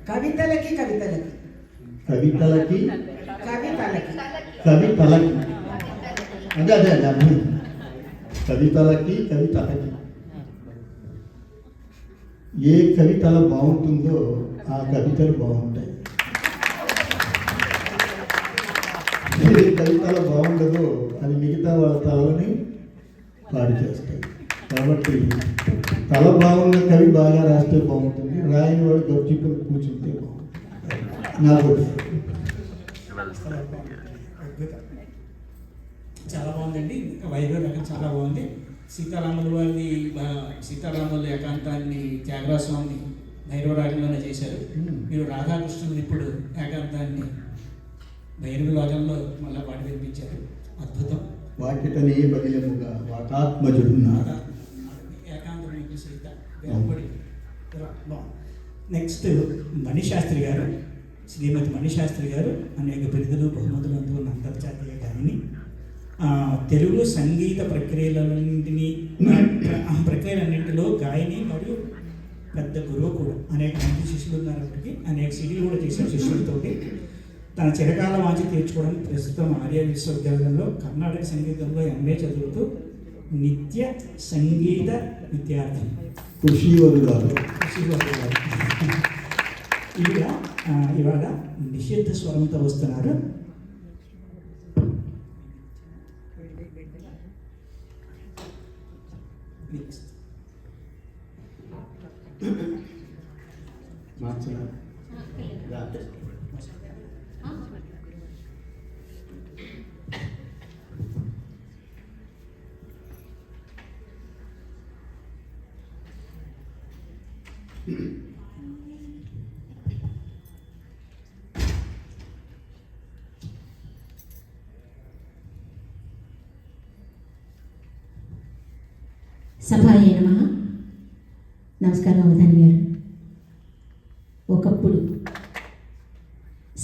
కవితలకి కవితలకి కవితలకి కవితలకి అదే అదే అదే అర్థం. కవితలకి కవితలకి ఏ కవితల బాగుంటుందో ఆ కవితలు బాగుంటాయి, ఏ కవితల బాగుండదో అది మిగతా వాళ్ళ తలని పాడు చేస్తాయి. కాబట్టి తల బాగున్న కవి బాగా రాస్తే బాగుంటుంది, రాయని వాడు గప్చిప్పులు కూర్చుంటే బాగుంటుంది. నాకు చాలా బాగుందండి. వైద్య రకం చాలా బాగుంది. సీతారాముల వారిని సీతారాముల ఏకాంతాన్ని త్యాగరాజ స్వామిని భైరవ రాగంలోనే చేశారు. మీరు రాధాకృష్ణుని ఇప్పుడు ఏకాంతాన్ని భైరవ రాగంలో మళ్ళీ పాడి వినిపించారు. అద్భుతం. వాక్యతనే బదిలముగా వాటాత్మజుడున్నా ఏకాంతం సీత బాగుంది. నెక్స్ట్ మణిశాస్త్రి గారు, శ్రీమతి మణిశాస్త్రి గారు అనేక బిరుదులు బహుమతులు అందుకున్న అంతర్జాతీయ గాయని. తెలుగు సంగీత ప్రక్రియలన్నింటిలో గాయని మరియు పెద్ద గురువు కూడా. అనేక మంది శిష్యులు ఉన్నప్పటికీ అనేక సిడీలు కూడా చేశారు శిష్యులతోటి. తన చిరకాల వాంఛ తీర్చుకోవడానికి ప్రస్తుతం ఆర్య విశ్వవిద్యాలయంలో కర్ణాటక సంగీతంలో ఎంఏ చదువుతూ నిత్య సంగీత విద్యార్థి కృషివరుగారు. ఇవాళ నిషిద్ధ స్వరంతో వస్తున్నారు. సభాయ నమః. నమస్కారం అవధాని గారు. ఒకప్పుడు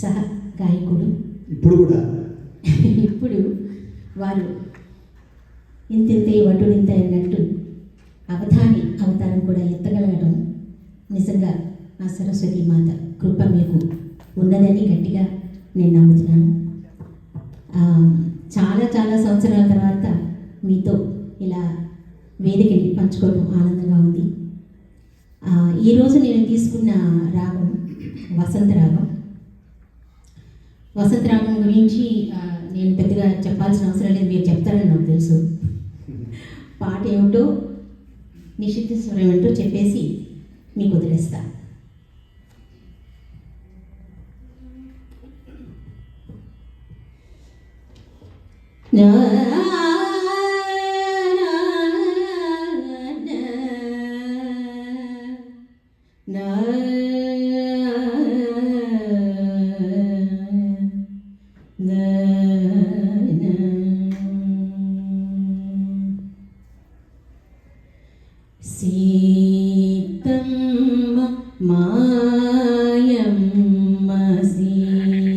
సహ గాయకుడు, ఇప్పుడు వారు ఇంతింతే వటునింత అన్నట్టు అవధాని అవతారం కూడా ఎత్తగలగడం నిజంగా ఆ సరస్వతి మాత కృప మీకు ఉన్నదని గట్టిగా నేను నమ్ముతున్నాను. చాలా చాలా సంవత్సరాల తర్వాత మీతో ఇలా వేదికని పంచుకోవడం ఆనందంగా ఉంది. ఈరోజు నేను తీసుకున్న రాగం వసంత రాగం. వసంత రాగం గురించి నేను పెద్దగా చెప్పాల్సిన అవసరం లేదు, మీరు చెప్తారని నాకు తెలుసు. పాట ఏమిటో నిషిద్ధ స్వరం ఏమిటో చెప్పేసి మీకు వదిలేస్తా. సీతమ్మ మాయమ్మ సీతమ్మ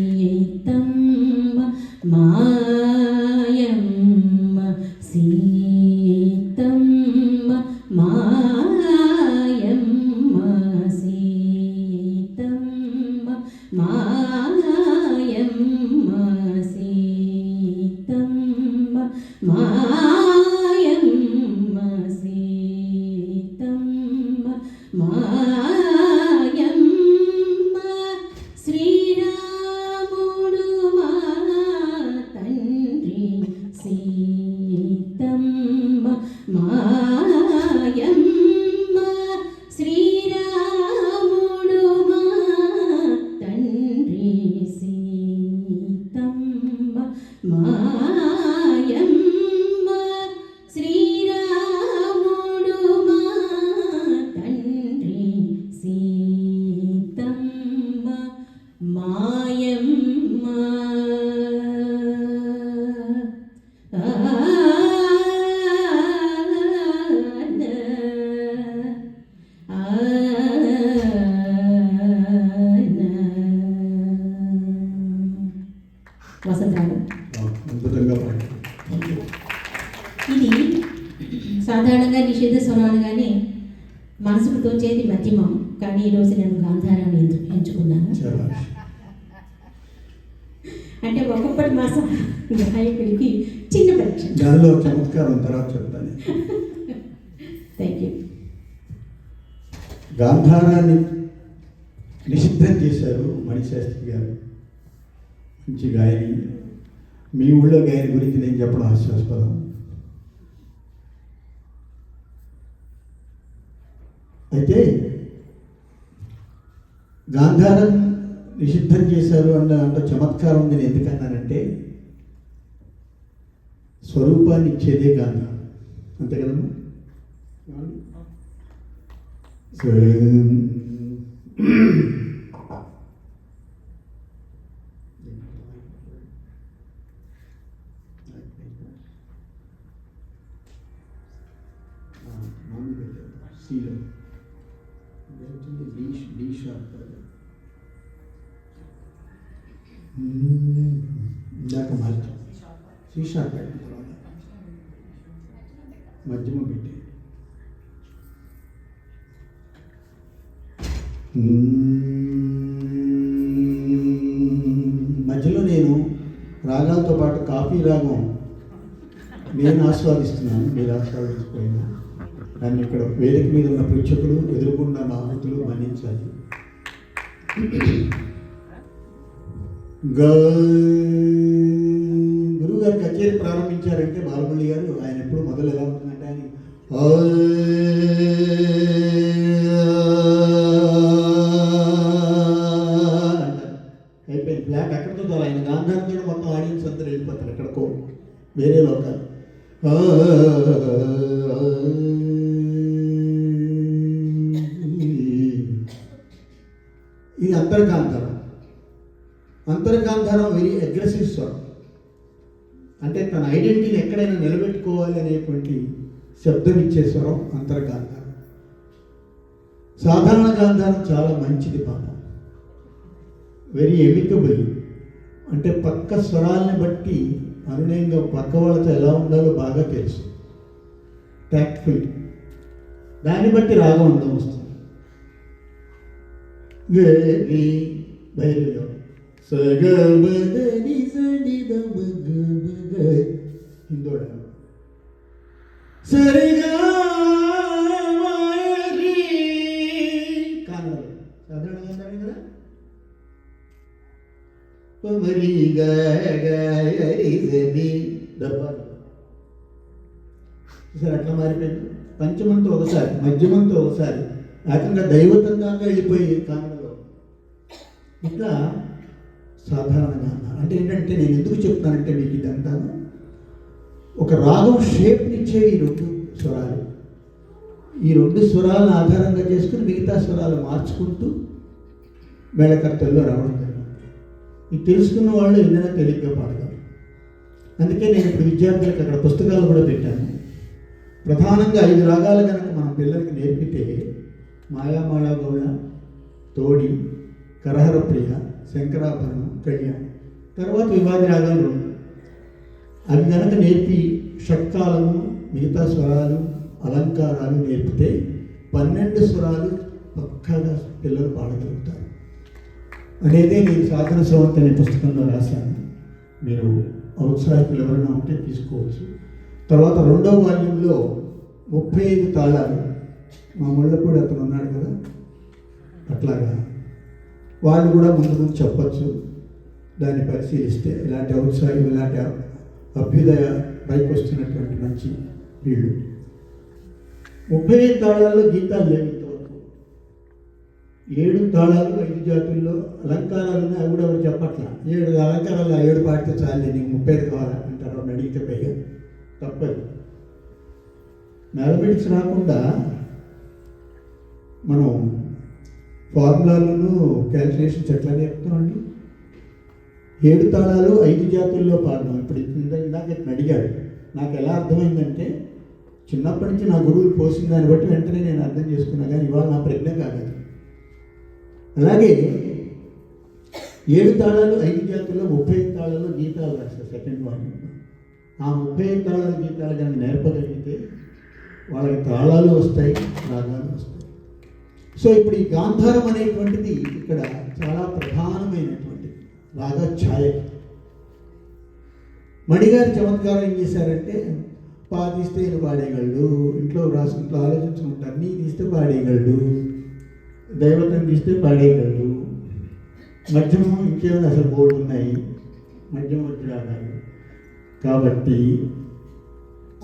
మాయమ్మ సీతమ్మ మాయమ్మ సీతమ్మ మాయమ్మ సీతమ్మ మాయమ్మ సీతమ్మ మాయమ్మ శ్రీరాముడు మా తండ్రి సీతమ్మ మాయమ్మ శ్రీరాముడు మా తండ్రి సీతమ్మ మాయమ్మ శ్రీరాముడు మా తండ్రి సీతమ్మ మాయమ్మ. వసంతరావు ఇది సాధారణంగా నిషేధ స్వరం అనగానే మనసుకు తోచేది మధ్యమం, కానీ ఈరోజు నేను గాంధారాన్ని ఎంచుకున్నాను. అంటే ఒకప్పటి మాసం గాయకుడికి చిన్న పరీక్ష. దానిలో చమత్కారం తర్వాత చెప్తాను. Thank you. గాంధారాన్ని నిషిద్ధం చేశారు మణిశాస్త్రి గారు, మంచి గాయని. మీ ఊళ్ళో గాయని గురించి నేను చెప్పడం హాస్యాస్పదం. అయితే గాంధారం నిషిద్ధం చేశారు అంత చమత్కారం ఉంది. నేను ఎందుకన్నానంటే స్వరూపాన్ని ఇచ్చేదే గాంధారం, అంతే కదమ్మా. ఇందాక మార్చం శీషా పెట్టిన తర్వాత మధ్యమ పెట్టి మధ్యలో నేను రాగాలతో పాటు కాఫీ రాగం నేను ఆస్వాదిస్తున్నాను, మీరు ఆస్వాదించకపోయినా దాన్ని ఇక్కడ వేదిక మీద ఉన్న ప్రేక్షకులు ఎదుర్కొన్న నామతులు మన్నించాలి. గురువు గారు కచేరీ ప్రారంభించారంటే బాలమురళి గారు, ఆయన ఎప్పుడు మొదలు ఎలా ఉంటుందంటే ఆయన అంటారు. అయిపోయింది బ్లాక్ అక్కడితో ద్వారా ఆయన గాంధారంతో మొత్తం ఆడియన్స్ అందరూ వెళ్ళిపోతారు ఎక్కడికో వేరే లోకాలు. ఇది అంతర్గాంధారం. అంతర్గాంధారం వెరీ అగ్రెసివ్ స్వరం, అంటే తన ఐడెంటిటీని ఎక్కడైనా నిలబెట్టుకోవాలి అనేటువంటి శబ్దం ఇచ్చే స్వరం అంతర్గాంధారం. సాధారణ గాంధారం చాలా మంచిది పాపం, వెరీ ఎమికబుల్, అంటే పక్క స్వరాలని బట్టి అనునయంగా పక్క వాళ్ళతో ఎలా ఉండాలో బాగా తెలుసు, ట్యాక్ట్ఫుల్, దాన్ని బట్టి రాగం అందం వస్తుంది. భైరవిలో హిందోడ సరిగా కానడలో సాధారణంగా అంటారు కదా. మరి డబ్బాలు సరే అట్లా మారిపోయింది. పంచమంతో ఒకసారి, మధ్యమంతో ఒకసారి, ఏకంగా దైవతం దాకా వెళ్ళిపోయి కానడలో. ఇట్లా సాధారణంగా అంటే ఏంటంటే నేను ఎందుకు చెప్తానంటే మీకు ఇదంతా ఒక రాగం షేప్నిచ్చే ఈ రెండు స్వరాలు, ఈ రెండు స్వరాలను ఆధారంగా చేసుకుని మిగతా స్వరాలు మార్చుకుంటూ మేళకర్తల్లో రావడం జరిగింది. ఇది తెలుసుకున్న వాళ్ళు ఏదైనా తేలిగ్గా పాడగలరు. అందుకే నేను ఇప్పుడు విద్యార్థులకు అక్కడ పుస్తకాలు కూడా పెట్టాను. ప్రధానంగా 5 రాగాలు కనుక మనం పిల్లలకి నేర్పితే మాయామాళ గౌళ, తోడి, కరహర ప్రియ, శంకరాభరణం, కళ్యాణం, తర్వాత వివాది రాగాలు 2, అవి కనుక నేర్పి షట్కాలము, మిగతా స్వరాలు, అలంకారాలు నేర్పితే 12 స్వరాలు పక్కాగా పిల్లలు పాడగలుగుతారు అనేదే నేను సాధన స్రవంతి అనే పుస్తకంలో రాశాను. మీరు ఔత్సాహికులు ఎవరైనా ఉంటే తీసుకోవచ్చు. తర్వాత 2వ వాల్యూంలో 35 తాళాలు, మా ముళ్ళపూడి అతను ఉన్నాడు కదా, అట్లాగా వాళ్ళు కూడా ముందు చెప్పచ్చు. దాన్ని పరిశీలిస్తే ఇలాంటి ఔత్సాహికులు, ఇలాంటి అభ్యుదయ పైకి వస్తున్నటువంటి మంచి వీళ్ళు. 35 తాళాల్లో గీతాలు లేవు ఇంతవరకు. 7 తాళాలు 5 జాతుల్లో అలంకారాలు ఉన్నాయి, అవి కూడా ఎవరు చెప్పట్లా. 7 అలంకారాలు 7 పాడితే చాలే, నీకు 35 కావాలా అంటారు. ಅವ್ರನ್ನ అడిగితే పైగా తప్పదు. మ్యాథమెటిక్స్ రాకుండా మనం ఫార్ములాలను క్యాల్కులేషన్స్ ఎట్లా చెప్తామండి. 7 తాళాలు 5 జాతుల్లో పాడడం. ఇప్పుడు ఇందాక ఇతను అడిగాడు, నాకు ఎలా అర్థమైందంటే చిన్నప్పటి నుంచి నా గురువులు పోసిన దాన్ని బట్టి వెంటనే నేను అర్థం చేసుకున్నా, కానీ ఇవాళ నా ప్రజ్ఞ కాదు. అలాగే 7 తాళాలు 5 జాతుల్లో 35 తాళాల్లో గీతాలు రాస్తారు సెకండ్ వాల్యూమ్లో. ఆ 35 తాళాల గీతాలు కానీ నేర్పగలిగితే వాళ్ళకి తాళాలు వస్తాయి, రాగాలు వస్తాయి. సో ఇప్పుడు ఈ గాంధారం అనేటువంటిది ఇక్కడ చాలా ప్రధానమైనటువంటి రాగ ఛాయ. మణిగారి చమత్కారం ఏం చేశారంటే పాతిస్తే ఈయన పాడేయగలడు, ఇంట్లో ఆలోచించుకుంటారు, నీ తీస్తే పాడేయగలడు, దైవతం తీస్తే పాడేయగలడు, మధ్యమం ఇంకేమైనా అసలు బోర్డు ఉన్నాయి, మధ్యమ రాగాలు. కాబట్టి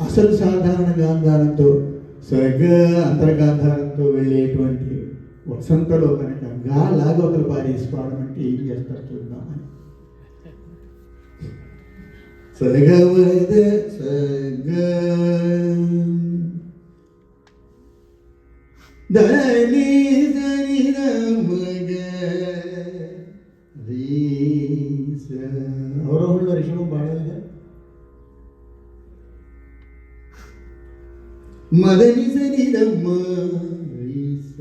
అసలు సాధారణ గాంధారంతో సగ అంతర్గాంధారంతో వెళ్ళేటువంటి వసంతలో కనుక లాగా ఒకరు పాడేసి పాడమంటే ఏం చేస్తారు చూద్దామని. సగవద సగ దని దని మగ రీస అవరోహంలో రిషభం పాడాలిగా. మదని సని దమ్మ రీస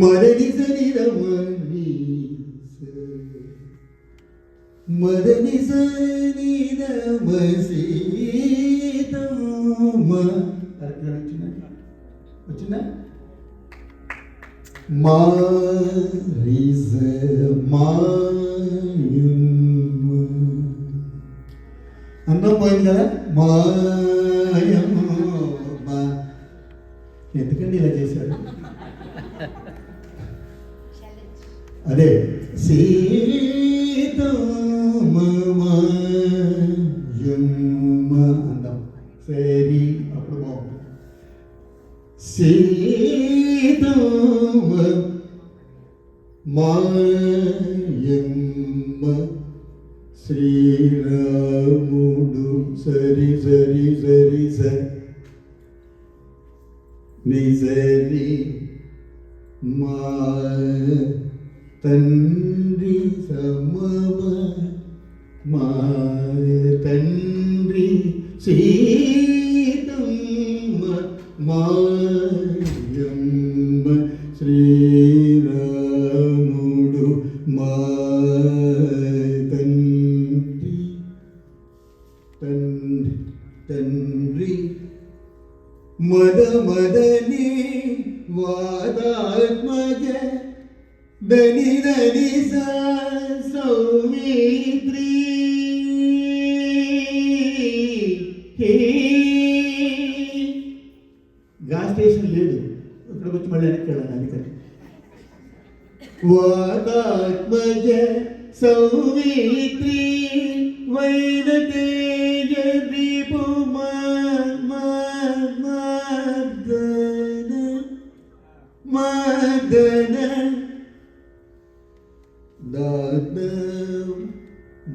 మదని సని దమ్మ రీస మదని సని దమ్మ సీతమ్మ. వచ్చిందా? మా రీస మాయమ్మ. అందం పోయింది కదా. మాయమ్మ. ఎందుకండి ఇలా చేశాడు? అదే సీతమ్మ మాయమ్మ అందం. సరి అప్పుడు బాగుంది. సీతమ్మ మాయమ్మ శ్రీరాముడు సరి సరి సరి సరి నిజరి మా తండ్రి సమమ మా తండ్రి సీతమ్మ మాయమ్మ శ్రీరాముడు మా తండ్రి మద మదని వాదాత్మజ దని దని సౌమిత్రి. గా స్టేషన్ లేదు, ఇక్కడికి వచ్చి మళ్ళీ వెనక్కి వెళ్ళాలి. అందుకని వాదాత్మజ సౌమిత్రి వైనతేజ దీపు మదన దాన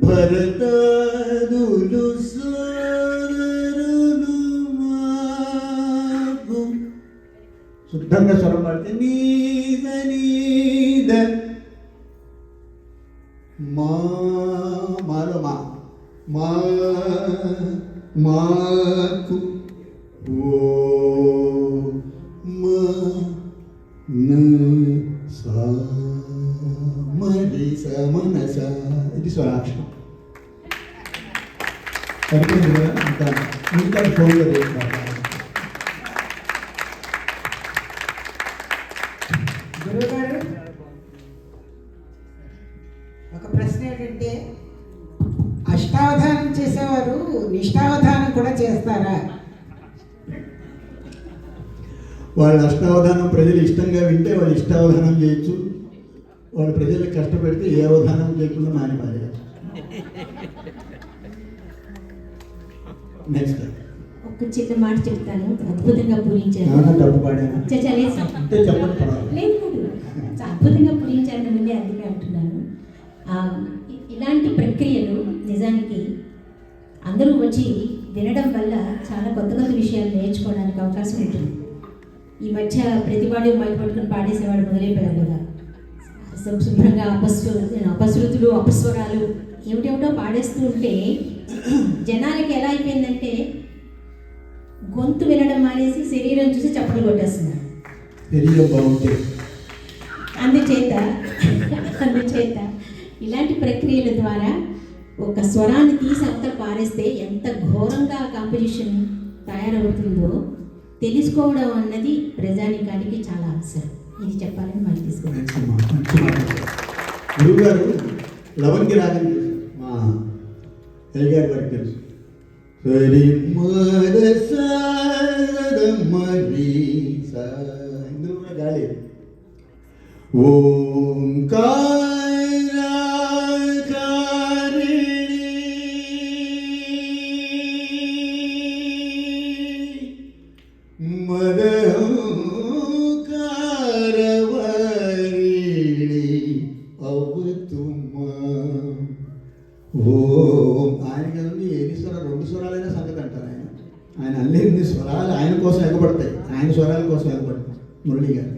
భరతాదులు సోదరులు మాకు. శుద్ధంగా స్వరం పడితే నీద నీద మాలో మాకు ఓ మనస. ఇది స్వరాక్షరం. సరిపోయింది కదా. ఇంకా ఫోన్ గురువుగారు, ఒక ప్రశ్న ఏంటంటే, అష్టావధానం చేసేవారు నిష్ఠావధానం కూడా చేస్తారా? వాళ్ళ అష్టావధానం ప్రజలు ఇష్టంగా వింటే వాళ్ళు ఇష్టావధానం చేయొచ్చు, వాళ్ళు ప్రజలకు కష్టపెడితే ఏ అవధానం చేయకుండా మానేయాలి. నెక్స్ట్ ఒక చిన్న మాట చెప్తాను. అద్భుతంగా పూరించారు. తప్పు పాడాను అంటే చెప్పండి. లేదు అద్భుతంగా పూరించారు ముందే, అందుకే అంటున్నాను. ఇలాంటి ప్రక్రియలు నిజానికి అందరూ వచ్చి వినడం వల్ల చాలా కొత్త కొత్త విషయాలు నేర్చుకోవడానికి అవకాశం ఉంటుంది. ఈ మధ్య ప్రతివాడు మైక్ పట్టుకుని పాడేసేవాడు మొదలైపోయారు కదా. శుభ్రంగా అపశృతులు అపస్వరాలు ఏమిటేమిటో పాడేస్తూ ఉంటే జనాలకి ఎలా అయిపోయిందంటే గొంతు వినడం మానేసి శరీరం చూసి చప్పట్లు కొట్టేస్తున్నారు. అందుచేత ఇలాంటి ప్రక్రియల ద్వారా ఒక స్వరాన్ని తీసి అంతా పారేస్తే ఎంత ఘోరంగా కాంపోజిషన్ తయారవుతుందో తెలుసుకోవడం అన్నది ప్రజానికానికి చాలా అవసరం. ఇది చెప్పాలని మనం గురువు గారు లవంగి రాగం ఎల్గారి వారికి తెలుసు. సరి మరి ఇందులో కూడా గాలి. ఆయన కదండి ఎన్ని స్వరాలు, 2 స్వరాలైనా సంగతి అంటారు ఆయన. ఆయన అన్ని స్వరాలు ఆయన కోసం ఎగబడతాయి, ఆయన స్వరాల కోసం ఎగబడతాయి. మురళి గారు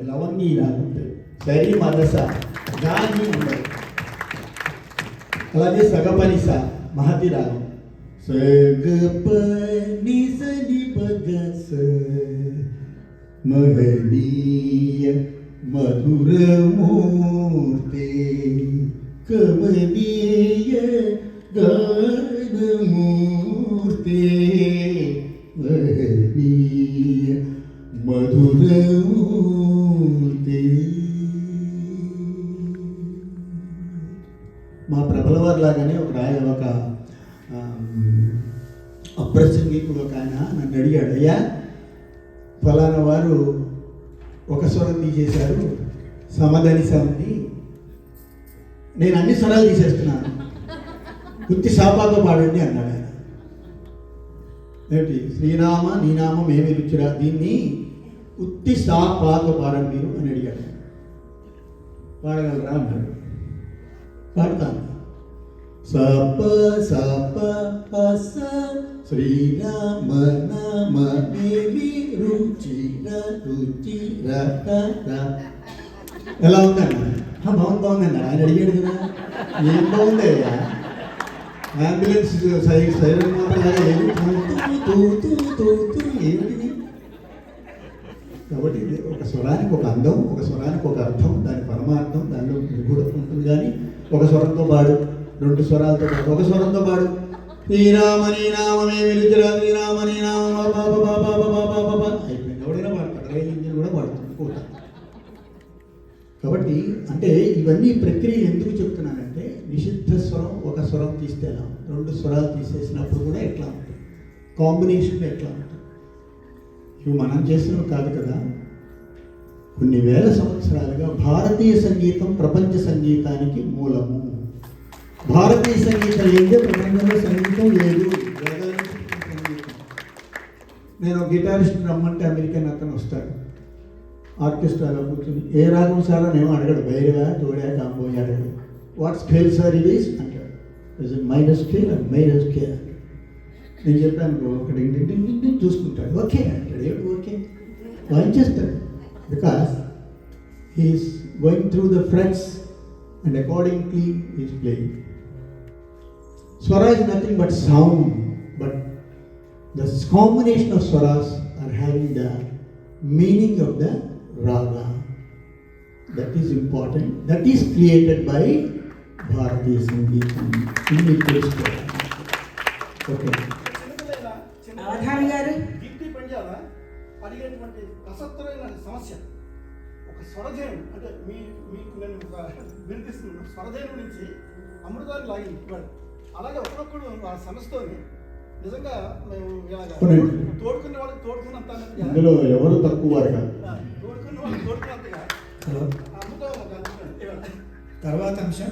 లవంగి రాగుంటాయి, సరి మదస గాని ఉంటాయి. అలాగే సగపనిస మహతి రాగం. సగపనిస నిపగస మహనీయ మధురమూర్తే కమనీయ గానమూర్తే మహనీయ మధురమూర్తే. మా ప్రభల వారి లాగానే ఒక అప్రసంగికుడు ఒక ఆయన నన్ను అడిగాడు, అయ్యా ఫలానా వారు ఒక స్వరం తీసేశారు, సమధనిస ఉంది, నేను అన్ని స్వరాలు తీసేస్తున్నాను, ఉత్తి శాపాతో పాడండి అన్నాడు ఆయన. ఏమిటి శ్రీరామ నీ నామం ఏమి రుచిరా, దీన్ని ఉత్తి శాపాతో పాడండి మీరు అని అడిగాడు. పాడగలరా అన్నాడు. పాడతాను. సప సప పస శ్రీరామ నామేమి రుచిర రుచిర. ఎలా ఉందన్న? బాగుందన్న. ఆయన అడిగాడు కదా, ఏం బాగుంది అయ్యా, అంబులెన్స్ సైరన్ మాటలాగా ఏమి ఏమిటి. కాబట్టి ఒక స్వరానికి ఒక అందం, ఒక స్వరానికి ఒక అర్థం, దాని పరమార్థం, దానిలో నిగూఢత్వం ఉంటుంది. కానీ ఒక స్వరంతో పాడు, 2 స్వరాలతో పాడు, ఒక స్వరంతో పాడు. శ్రీరామని నామమే విలుచురా, శ్రీరామని నామ అయిపోయింది. ఎవడైనా పాడతాడు, రైలు ఇంజిన్ కూడా పాడుతుంది కూత. కాబట్టి అంటే ఇవన్నీ ప్రక్రియ ఎందుకు చెప్తున్నానంటే, నిషిద్ధ స్వరం ఒక స్వరం తీస్తే ఎలా, 2 స్వరాలు తీసేసినప్పుడు కూడా ఎట్లా ఉంటుంది, కాంబినేషన్ ఎట్లా ఉంటుంది. ఇవి మనం చేసినవి కాదు కదా. కొన్ని వేల సంవత్సరాలుగా భారతీయ సంగీతం ప్రపంచ సంగీతానికి మూలము. భారతీయ సంగీతం ఏంటంటే ప్రపంచంలో సంగీతం లేదు. నేను గిటారిస్ట్ రమ్మంటే అమెరికన్ అతను వస్తాడు, ఆర్కెస్ట్రాలో కూర్చొని ఏ రాగం సార్ అని ఏమో అడగడు, బైరవా తోడా కాంబోయ్ అడగడు. వాట్ స్కేల్ సార్ ఇది అంటాడు. Is it minor scale and minor scale. నేను చెప్పాను ఒకటి ఇంటి చూసుకుంటాడు, ఓకే అంటాడు. ఏమిటి ఓకే వాయించేస్తాడు. Because he's going through the frets and accordingly is playing. Swara is nothing but sound, but the combination of swaras are having the meaning of the raga. That is important. That is created by Bharatiya Sangeetam. Okay. Avadhani గారు గిట్టి పంజాల అడిగేటువంటి అసత్వమైన సమస్య, ఒక స్వరధేను అంటే మీకు నేను వినిపిస్తున్నాను, స్వరధేను నుంచి అమృతాన్ని లాగింది ఇవాడు. అలాగే ఒకరొక్కడు ఆ సమస్యతోని నిజంగా మేము తోడుకునే వాళ్ళకి తోడుకున్నంత, ఇందులో ఎవరు తక్కువ తోడుకునే వాళ్ళకి తోడుకున్నంతగా అమృతం. తర్వాత అంశం